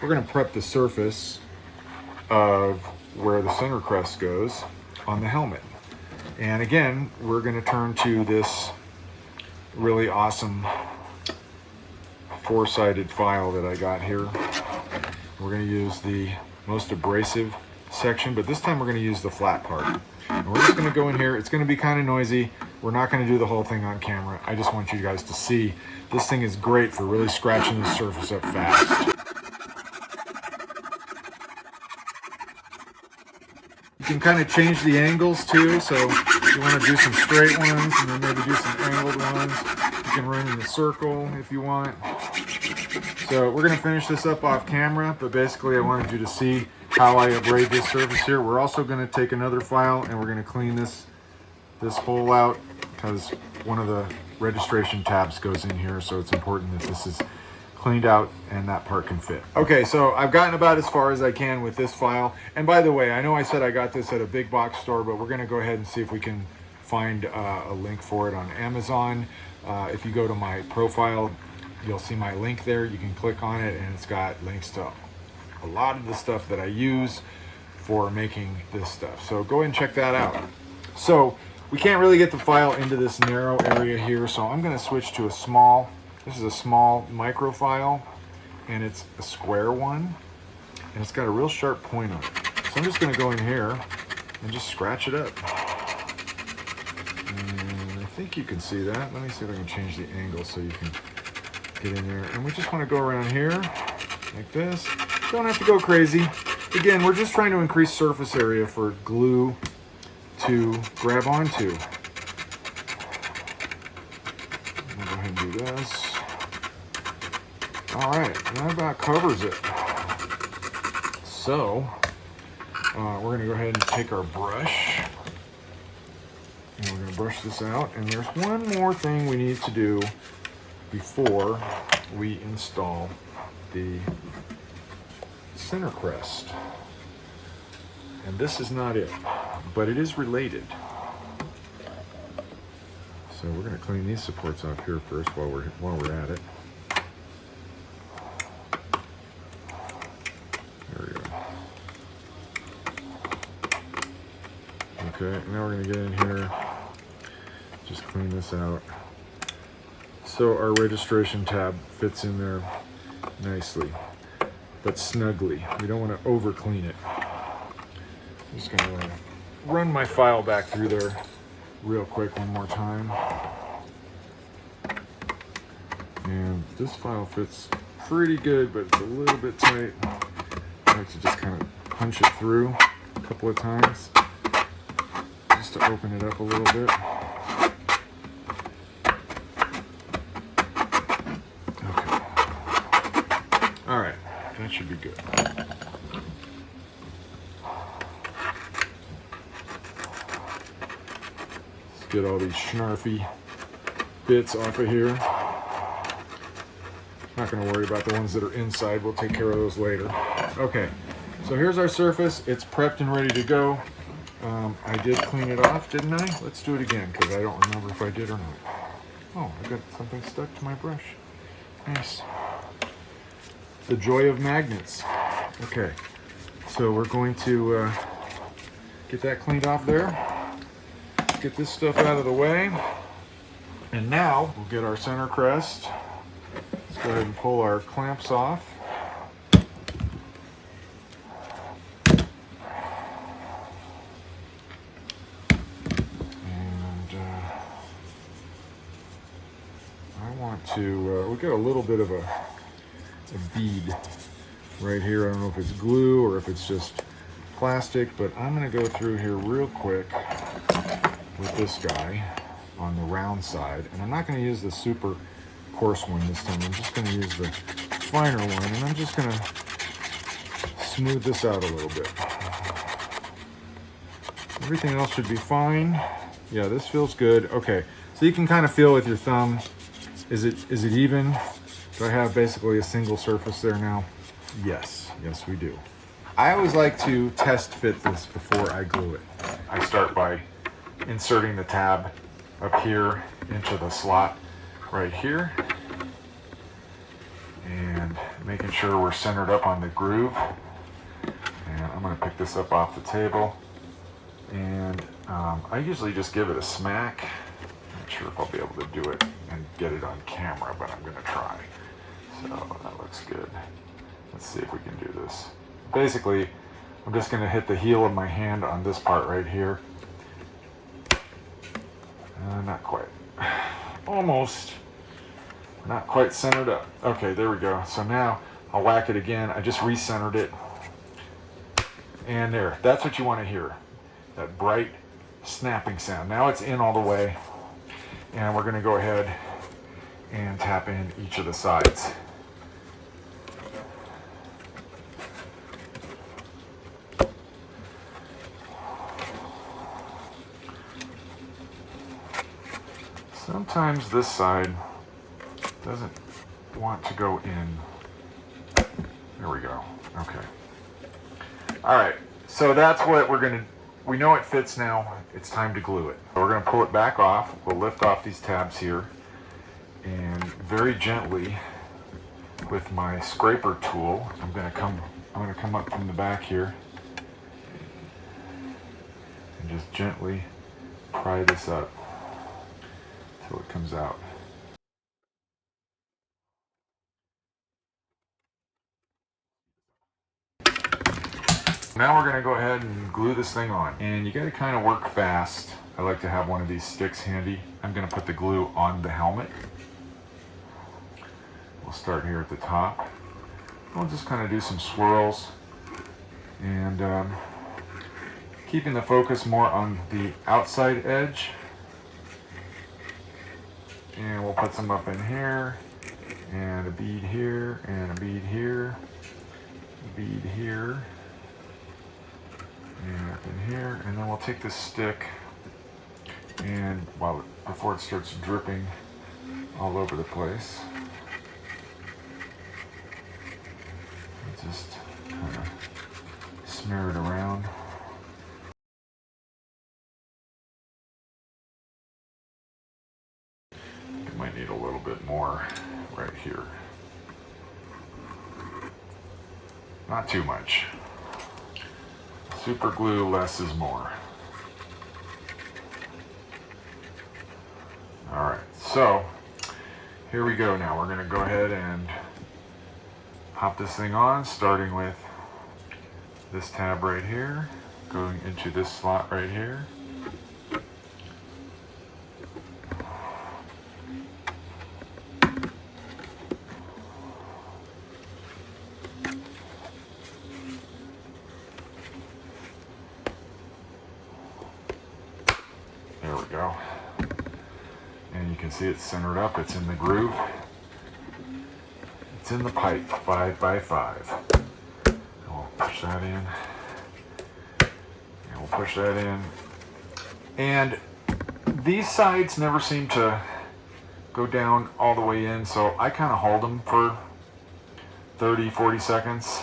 we're going to prep the surface of where the center crest goes on the helmet. And again, we're going to turn to this really awesome four-sided file that I got here. We're going to use the most abrasive section, but this time we're going to use the flat part. And we're just going to go in here. It's going to be kind of noisy. We're not going to do the whole thing on camera. I just want you guys to see this thing is great for really scratching the surface up fast. You can kind of change the angles too, so if you want to do some straight ones and then maybe do some angled ones, you can run in a circle if you want. So we're going to finish this up off camera, but basically I wanted you to see how I abrade this surface here. We're also going to take another file and we're going to clean this hole out because one of the registration tabs goes in here, so it's important that this is cleaned out and that part can fit. Okay, so I've gotten about as far as I can with this file. And by the way, I know I said I got this at a big box store, but we're going to go ahead and see if we can find a link for it on Amazon. If you go to my profile, you'll see my link there. You can click on it and it's got links to a lot of the stuff that I use for making this stuff. So go ahead and check that out. So we can't really get the file into this narrow area here, so I'm going to switch to a small. This is a small micro file, and it's a square one, and it's got a real sharp point on it. So I'm just going to go in here and just scratch it up. And I think you can see that. Let me see if I can change the angle so you can get in there. And we just want to go around here like this. Don't have to go crazy. Again, we're just trying to increase surface area for glue to grab onto. I'll go ahead and do this. All right, that about covers it. So we're going to go ahead and take our brush and we're going to brush this out. And there's one more thing we need to do before we install the center crest. And this is not it, but it is related. So we're going to clean these supports off here first while we're at it. There we go. Okay, now we're going to get in here, just clean this out. So our registration tab fits in there nicely, but snugly. We don't want to over clean it. I'm just going to run my file back through there real quick one more time. And this file fits pretty good, but it's a little bit tight. I like to just kind of punch it through a couple of times just to open it up a little bit. Okay. All right, that should be good. Get all these snarfy bits off of here. Not going to worry about the ones that are inside. We'll take care of those later. Okay, so here's our surface. It's prepped and ready to go. I did clean it off, didn't I? Let's do it again because I don't remember if I did or not. Oh, I got something stuck to my brush. Nice. The joy of magnets. Okay, so we're going to get that cleaned off there. Get this stuff out of the way. And now we'll get our center crest. Let's go ahead and pull our clamps off. And I want to, we got a little bit of a bead right here. I don't know if it's glue or if it's just plastic, but I'm going to go through here real quick with this guy on the round side, and I'm not going to use the super coarse one this time. I'm just going to use the finer one, and I'm just going to smooth this out a little bit. Everything else should be fine. Yeah, this feels good. Okay, so you can kind of feel with your thumb, is it even? Do I have basically a single surface there now? Yes, we do. I always like to test fit this before I glue it. I start by inserting the tab up here into the slot right here, and making sure we're centered up on the groove. And I'm going to pick this up off the table. And I usually just give it a smack. Not sure if I'll be able to do it and get it on camera, but I'm going to try. So that looks good. Let's see if we can do this. Basically, I'm just going to hit the heel of my hand on this part right here. Not quite. Almost. Not quite centered up. Okay, there we go. So now I'll whack it again. I just recentered it. And there. That's what you want to hear. That bright snapping sound. Now it's in all the way. And we're going to go ahead and tap in each of the sides. Sometimes this side doesn't want to go in. There we go. Okay. All right. So that's what we're going to, we know it fits now. It's time to glue it. We're going to pull it back off. We'll lift off these tabs here and very gently with my scraper tool, I'm going to come up from the back here and just gently pry this up till it comes out. Now we're going to go ahead and glue this thing on. And you got to kind of work fast. I like to have one of these sticks handy. I'm going to put the glue on the helmet. We'll start here at the top. We'll just kind of do some swirls and keeping the focus more on the outside edge. And we'll put some up in here, and a bead here, and a bead here, a bead here, and up in here. And then we'll take this stick and before it starts dripping all over the place, just kind of smear it around. You might need a little bit more right here. Not too much. Super glue, less is more. All right, so here we go now. We're going to go ahead and pop this thing on, starting with this tab right here, going into this slot right here. There we go. And you can see it's centered up, it's in the groove. It's in the pipe, 5 by 5. And we'll push that in. And we'll push that in. And these sides never seem to go down all the way in, so I kind of hold them for 30, 40 seconds.